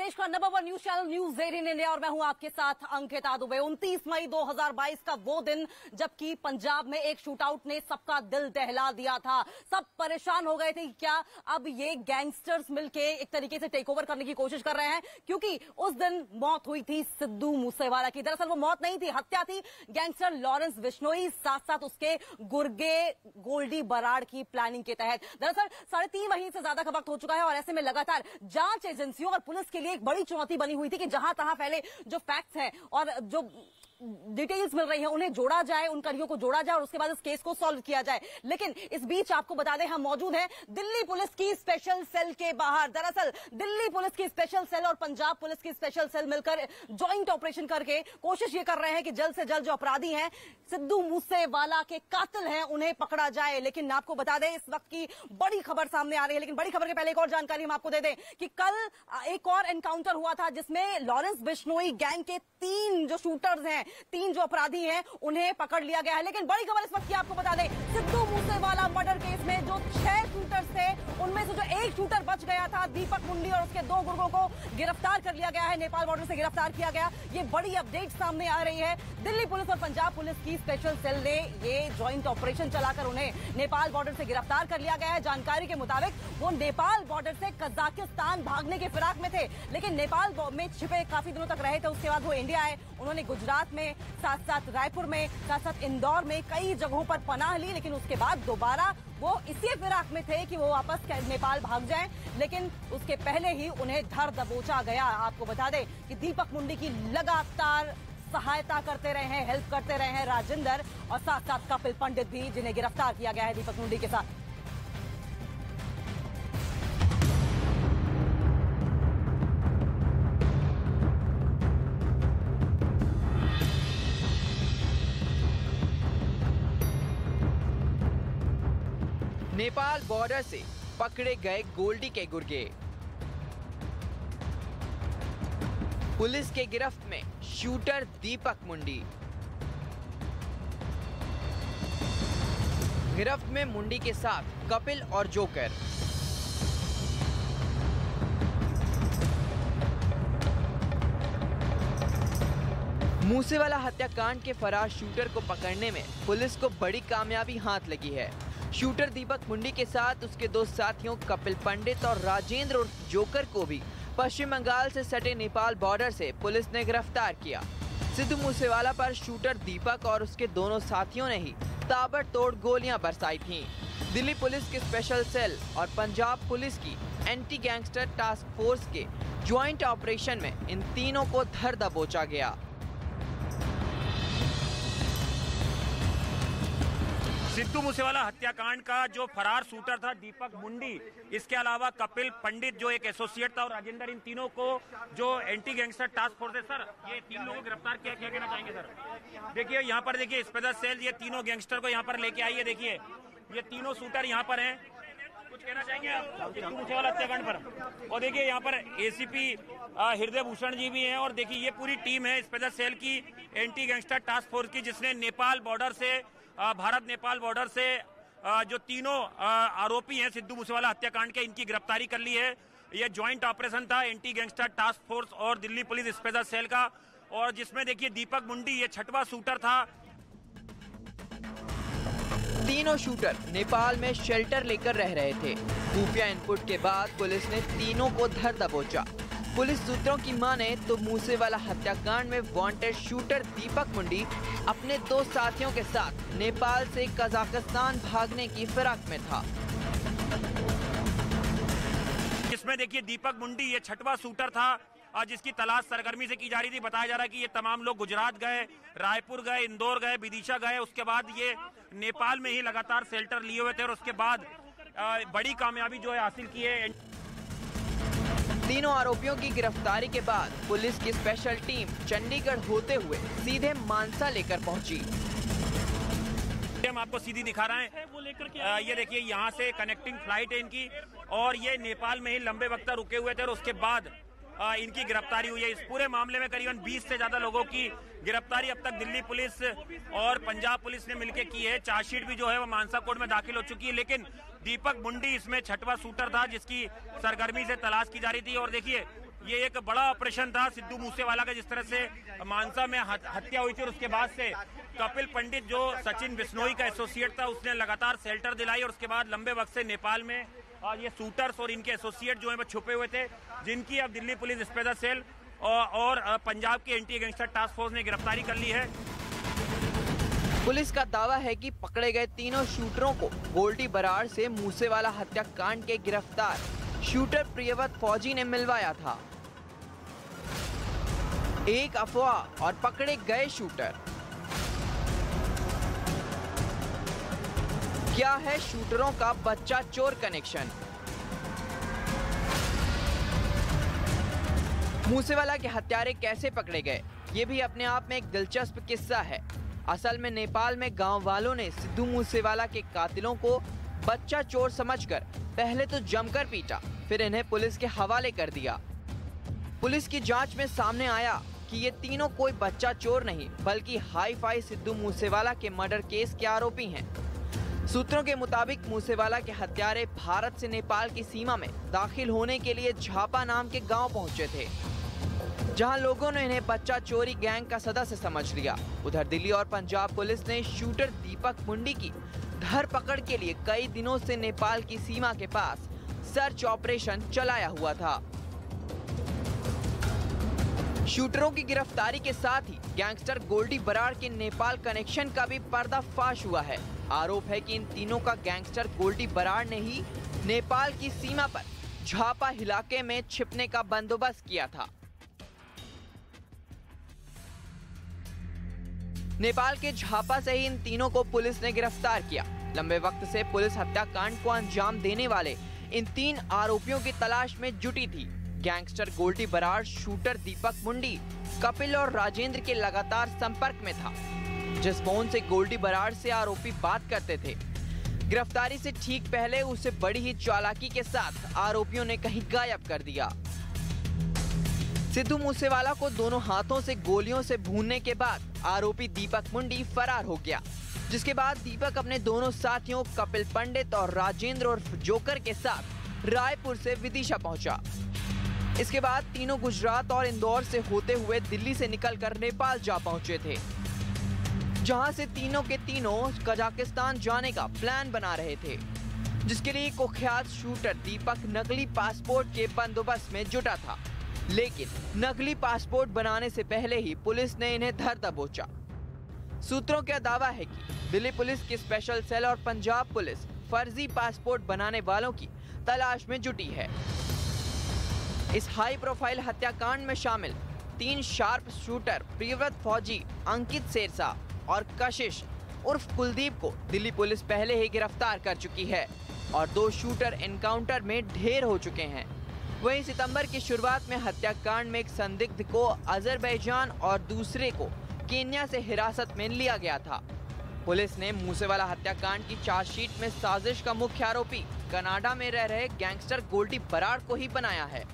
देश का number 1 news channel news 18 India और मैं हूं आपके साथ अंकिता दुबे। 29 मई 2022 का वो दिन जबकि पंजाब में एक शूटआउट ने सबका दिल दहला दिया था। सब परेशान हो गए थे कि क्या अब ये गैंगस्टर्स मिलके एक तरीके से टेक ओवर करने की कोशिश कर रहे हैं, क्योंकि उस दिन मौत हुई थी सिद्धू मूसेवाला की। दरअसल वो मौत नहीं थी, हत्या थी गैंगस्टर लॉरेंस बिश्नोई, साथ साथ उसके गुर्गे गोल्डी बराड़ की प्लानिंग के तहत। दरअसल 3.5 महीने से ज्यादा का वक्त हो चुका है और ऐसे में लगातार जांच एजेंसियों और पुलिस के लिए एक बड़ी चुनौती बनी हुई थी कि जहां तहां पहले जो फैक्ट्स हैं और जो डिटेल्स मिल रही हैं उन्हें जोड़ा जाए, उन कड़ियों को जोड़ा जाए और उसके बाद इस केस को सॉल्व किया जाए। लेकिन इस बीच आपको बता दें हम मौजूद हैं दिल्ली पुलिस की स्पेशल सेल के बाहर। दरअसल दिल्ली पुलिस की स्पेशल सेल और पंजाब पुलिस की स्पेशल सेल मिलकर ज्वाइंट ऑपरेशन करके कोशिश ये कर रहे हैं कि जल्द से जल्द जो अपराधी हैं, सिद्धू मूसेवाला के कातिल हैं, उन्हें पकड़ा जाए। लेकिन आपको बता दें इस वक्त की बड़ी खबर सामने आ रही है, लेकिन बड़ी खबर के पहले एक और जानकारी हम आपको दे दें कि कल एक और एनकाउंटर हुआ था जिसमें लॉरेंस बिश्नोई गैंग के 3 जो शूटर्स हैं, 3 जो अपराधी हैं, उन्हें पकड़ लिया गया है। लेकिन बड़ी खबर इस वक्त की आपको बता दें, सिद्धू मूसेवाला मर्डर केस में जो 6 शूटर्स थे उनमें से जो एक शूटर बच गया था, दीपक मुंडी, और उसके 2 गुर्गों को गिरफ्तार कर लिया गया है, नेपाल बॉर्डर से गिरफ्तार किया गया। ये बड़ी अपडेट सामने आ रही है। दिल्ली पुलिस और पंजाब पुलिस की स्पेशल सेल ने ये ज्वाइंट ऑपरेशन चलाकर उन्हें नेपाल बॉर्डर से गिरफ्तार कर लिया गया है। जानकारी के मुताबिक वो नेपाल बॉर्डर से कजाकिस्तान भागने के फिराक में थे, लेकिन नेपाल में छिपे काफी दिनों तक रहे थे। उसके बाद वो इंडिया आए, उन्होंने गुजरात में, साथ साथ रायपुर में, साथ साथ इंदौर में कई जगहों पर पनाह ली, लेकिन उसके बाद दोबारा वो इसी फिराक में थे कि वो वापस नेपाल भाग जाएं। लेकिन उसके पहले ही उन्हें धर दबोचा गया। आपको बता दें कि दीपक मुंडी की लगातार सहायता करते रहे हैं, हेल्प करते रहे हैं राजेंद्र और साथ साथ कपिल पंडित भी, जिन्हें गिरफ्तार किया गया है दीपक मुंडी के साथ। नेपाल बॉर्डर से पकड़े गए गोल्डी के गुर्गे। पुलिस के गिरफ्त में शूटर दीपक मुंडी। गिरफ्त में मुंडी के साथ कपिल और जोकर। मूसेवाला हत्याकांड के फरार शूटर को पकड़ने में पुलिस को बड़ी कामयाबी हाथ लगी है। शूटर दीपक मुंडी के साथ उसके 2 साथियों कपिल पंडित और राजेंद्र और जोकर को भी पश्चिम बंगाल से सटे नेपाल बॉर्डर से पुलिस ने गिरफ्तार किया। सिद्धू मूसेवाला पर शूटर दीपक और उसके दोनों साथियों ने ही ताबड़तोड़ गोलियां बरसाई थीं। दिल्ली पुलिस की स्पेशल सेल और पंजाब पुलिस की एंटी गैंगस्टर टास्क फोर्स के ज्वाइंट ऑपरेशन में इन तीनों को धर दबोचा गया। सिद्धू मूसेवाला हत्याकांड का जो फरार शूटर था दीपक मुंडी, इसके अलावा कपिल पंडित जो एक एसोसिएट था और राजेंद्र, इन तीनों को जो एंटी गैंगस्टर टास्क फोर्स है, सर ये 3 लोगों को गिरफ्तार किया। क्या कहना चाहेंगे सर? देखिए यहाँ पर देखिए स्पेशल सेल ये तीनों गैंगस्टर को यहाँ पर लेके आई है। देखिए ये तीनों शूटर यहाँ पर हैं। कुछ कहना चाहेंगे आप सिद्धू मूसेवाला हत्याकांड पर? और देखिए यहाँ पर एसीपी हृदय भूषण जी भी हैं और देखिए ये पूरी टीम है स्पेशल सेल की एंटी गैंगस्टर टास्क फोर्स की, जिसने नेपाल बॉर्डर से भारत नेपाल बॉर्डर से जो तीनों आरोपी हैं सिद्धू मूसेवाला हत्याकांड के, इनकी गिरफ्तारी कर ली है। यह ज्वाइंट ऑपरेशन था एंटी गैंगस्टर टास्क फोर्स और दिल्ली पुलिस स्पेशल सेल का, और जिसमें देखिए दीपक मुंडी ये 6वां शूटर था। तीनों शूटर नेपाल में शेल्टर लेकर रह रहे थे। खुफिया इनपुट के बाद पुलिस ने तीनों को धर दबोचा। पुलिस सूत्रों की माने तो मूसेवाला हत्याकांड में वांटेड शूटर दीपक मुंडी अपने 2 साथियों के साथ नेपाल से कजाकिस्तान भागने की फिराक में था। इसमें देखिए दीपक मुंडी ये 6वां शूटर था जिसकी तलाश सरगर्मी से की जा रही थी। बताया जा रहा है कि ये तमाम लोग गुजरात गए, रायपुर गए, इंदौर गए, विदिशा गए, उसके बाद ये नेपाल में ही लगातार शेल्टर लिए हुए थे और उसके बाद बड़ी कामयाबी जो है हासिल की है। तीनों आरोपियों की गिरफ्तारी के बाद पुलिस की स्पेशल टीम चंडीगढ़ होते हुए सीधे मानसा लेकर पहुंची। हम आपको सीधी दिखा रहे हैं, वो लेकर के ये देखिए यहाँ से कनेक्टिंग फ्लाइट है इनकी, और ये नेपाल में ही लंबे वक्त तक रुके हुए थे और उसके बाद इनकी गिरफ्तारी हुई है। इस पूरे मामले में करीबन 20 से ज्यादा लोगों की गिरफ्तारी अब तक दिल्ली पुलिस और पंजाब पुलिस ने मिलकर की है। चार्जशीट भी जो है वो मानसा कोर्ट में दाखिल हो चुकी है, लेकिन दीपक मुंडी इसमें 6वां शूटर था जिसकी सरगर्मी से तलाश की जा रही थी। और देखिए ये एक बड़ा ऑपरेशन था सिद्धू मूसेवाला का, जिस तरह से मानसा में हत्या हुई थी और उसके बाद से कपिल पंडित जो सचिन बिश्नोई का एसोसिएट था उसने लगातार शेल्टर दिलाई और उसके बाद लंबे वक्त से नेपाल में ये शूटर्स और इनके एसोसिएट जो है वो छुपे हुए थे, जिनकी अब दिल्ली पुलिस स्पेशल सेल और पंजाब की एंटी गैंगस्टर टास्क फोर्स ने गिरफ्तारी कर ली है। पुलिस का दावा है कि पकड़े गए तीनों शूटरों को गोल्डी बराड़ से मूसेवाला हत्याकांड के गिरफ्तार शूटर प्रियव्रत फौजी ने मिलवाया था। एक अफवाह और पकड़े गए शूटर। क्या है शूटरों का बच्चा चोर कनेक्शन? मूसेवाला के हत्यारे कैसे पकड़े गए, ये भी अपने आप में एक दिलचस्प किस्सा है। असल में नेपाल में गांव वालों ने सिद्धू मूसेवाला के कातिलों को बच्चा चोर समझकर पहले तो जमकर पीटा, फिर इन्हें पुलिस के हवाले कर दिया। पुलिस की जांच में सामने आया कि ये तीनों कोई बच्चा चोर नहीं बल्कि हाई फाई सिद्धू मूसेवाला के मर्डर केस के आरोपी हैं। सूत्रों के मुताबिक मूसेवाला के हत्यारे भारत से नेपाल की सीमा में दाखिल होने के लिए झापा नाम के गांव पहुंचे थे, जहां लोगों ने इन्हें बच्चा चोरी गैंग का सदस्य समझ लिया। उधर दिल्ली और पंजाब पुलिस ने शूटर दीपक मुंडी की धरपकड़ के लिए कई दिनों से नेपाल की सीमा के पास सर्च ऑपरेशन चलाया हुआ था। शूटरों की गिरफ्तारी के साथ ही गैंगस्टर गोल्डी बराड़ के नेपाल कनेक्शन का भी पर्दाफाश हुआ है। आरोप है कि इन तीनों का गैंगस्टर गोल्डी बराड़ ने ही नेपाल की सीमा पर झापा इलाके में छिपने का बंदोबस्त किया था। नेपाल के झापा से ही इन तीनों को पुलिस ने गिरफ्तार किया। लंबे वक्त से पुलिस हत्याकांड को अंजाम देने वाले इन तीन आरोपियों की तलाश में जुटी थी। गैंगस्टर गोल्डी बराड़ शूटर दीपक मुंडी, कपिल और राजेंद्र के लगातार संपर्क में था, जिस फोन से गोल्डी बराड़ से आरोपी बात करते थे। गिरफ्तारी से ठीक पहले उसे बड़ी ही चालाकी के साथ आरोपियों ने कहीं गायब कर दिया। सिद्धू मूसेवाला को दोनों हाथों से गोलियों से भूनने के बाद आरोपी दीपक मुंडी फरार हो गया, जिसके बाद दीपक अपने दोनों साथियों कपिल पंडित और राजेंद्र उर्फ जोकर के साथ रायपुर से विदिशा पहुंचा। इसके बाद तीनों गुजरात और इंदौर से होते हुए दिल्ली से निकलकर नेपाल जा पहुंचे थे, जहां से तीनों के तीनों कजाकिस्तान जाने का प्लान बना रहे थे, जिसके लिए कुख्यात शूटर दीपक नकली पासपोर्ट के बंदोबस्त में जुटा था। लेकिन नकली पासपोर्ट बनाने से पहले ही पुलिस ने इन्हें धर दबोचा। सूत्रों का दावा है कि दिल्ली पुलिस की स्पेशल सेल और पंजाब पुलिस फर्जी पासपोर्ट बनाने वालों की तलाश में जुटी है। इस हाई प्रोफाइल हत्याकांड में शामिल तीन शार्प शूटर प्रियव्रत फौजी, अंकित शेरसा और कशिश उर्फ कुलदीप को दिल्ली पुलिस पहले ही गिरफ्तार कर चुकी है और दो शूटर एनकाउंटर में ढेर हो चुके हैं। वहीं सितंबर की शुरुआत में हत्याकांड में एक संदिग्ध को अजरबैजान और दूसरे को केन्या से हिरासत में लिया गया था। पुलिस ने मूसेवाला हत्याकांड की चार्जशीट में साजिश का मुख्य आरोपी कनाडा में रह रहे गैंगस्टर गोल्डी बराड़ को ही बनाया है।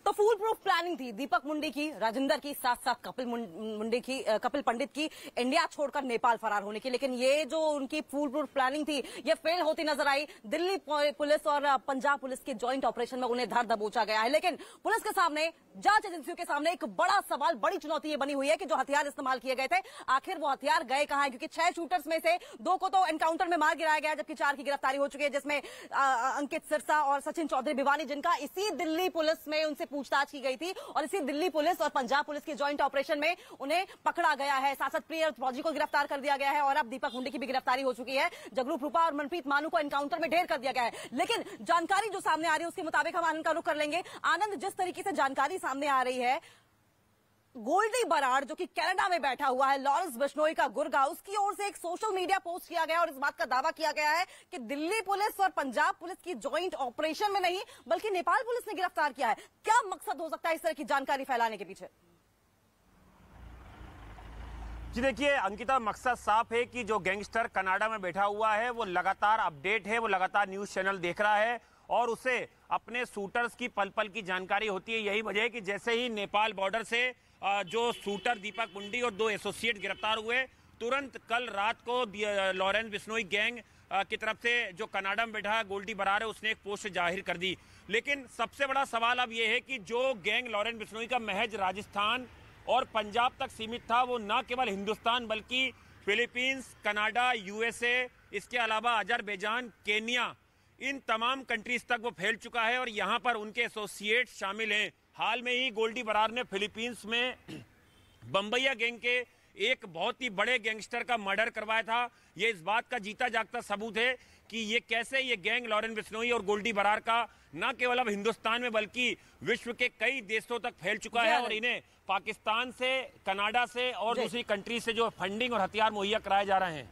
तो फूल प्रूफ प्लानिंग थी दीपक मुंडी की, राजेंद्र की, साथ साथ कपिल पंडित की इंडिया छोड़कर नेपाल फरार होने की। लेकिन ये जो उनकी फूल प्रूफ प्लानिंग थी ये फेल होती नजर आई। दिल्ली पुलिस और पंजाब पुलिस के जॉइंट ऑपरेशन में उन्हें धर दबोचा गया है। लेकिन पुलिस के सामने, जांच एजेंसियों के सामने एक बड़ा सवाल, बड़ी चुनौती ये बनी हुई है कि जो हथियार इस्तेमाल किए गए थे आखिर वो हथियार गए कहां है, क्योंकि 6 शूटर्स में से 2 को तो एनकाउंटर में मार गिराया गया, जबकि 4 की गिरफ्तारी हो चुकी है, जिसमें अंकित सिरसा और सचिन चौधरी भिवानी, जिनका इसी दिल्ली पुलिस में उनसे पूछताछ की गई थी और इसी दिल्ली पुलिस और पंजाब पुलिस के जॉइंट ऑपरेशन में उन्हें पकड़ा गया है। साथ साथ प्रियव्रत फौजी को गिरफ्तार कर दिया गया है और अब दीपक मुंडी की भी गिरफ्तारी हो चुकी है। जगरूप रूपा और मनप्रीत मानू को एनकाउंटर में ढेर कर दिया गया है। लेकिन जानकारी जो सामने आ रही है उसके मुताबिक हम आनंद का रुख कर लेंगे। आनंद, जिस तरीके से जानकारी सामने आ रही है, गोल्डी बराड़ जो कि कनाडा में बैठा हुआ है, लॉरेंस बिश्नोई का गुर्गा, उसकी ओर से एक सोशल मीडिया पोस्ट किया गया और इस बात का दावा किया गया है कि दिल्ली पुलिस और पंजाब पुलिस की जॉइंट ऑपरेशन में नहीं बल्कि नेपाल पुलिस ने गिरफ्तार किया है। क्या मकसद हो सकता है इस तरह की जानकारी फैलाने के पीछे? जी देखिए अंकिता, मकसद साफ है कि जो गैंगस्टर कनाडा में बैठा हुआ है वो लगातार अपडेट है, वो लगातार न्यूज चैनल देख रहा है और उसे अपने शूटर्स की पल पल की जानकारी होती है। यही वजह है कि जैसे ही नेपाल बॉर्डर से जो शूटर दीपक मुंडी और 2 एसोसिएट गिरफ्तार हुए, तुरंत कल रात को लॉरेंस बिश्नोई गैंग की तरफ से जो कनाडा में बैठा गोल्डी बरार है उसने एक पोस्ट जाहिर कर दी। लेकिन सबसे बड़ा सवाल अब यह है कि जो गैंग लॉरेंस बिश्नोई का महज राजस्थान और पंजाब तक सीमित था, वो न केवल हिंदुस्तान बल्कि फिलीपींस, कनाडा, यूएसए, इसके अलावा अजरबैजान, केन्या, इन तमाम कंट्रीज तक वो फैल चुका है और यहाँ पर उनके एसोसिएट शामिल हैं। हाल में ही गोल्डी बरार ने फिलीपींस में बम्बैया गैंग के एक बहुत ही बड़े गैंगस्टर का मर्डर करवाया था। ये इस बात का जीता जागता सबूत है कि ये कैसे ये गैंग लॉरेंस बिश्नोई और गोल्डी बरार का न केवल अब हिंदुस्तान में बल्कि विश्व के कई देशों तक फैल चुका है और इन्हें पाकिस्तान से, कनाडा से और दूसरी कंट्री से जो फंडिंग और हथियार मुहैया कराए जा रहे हैं।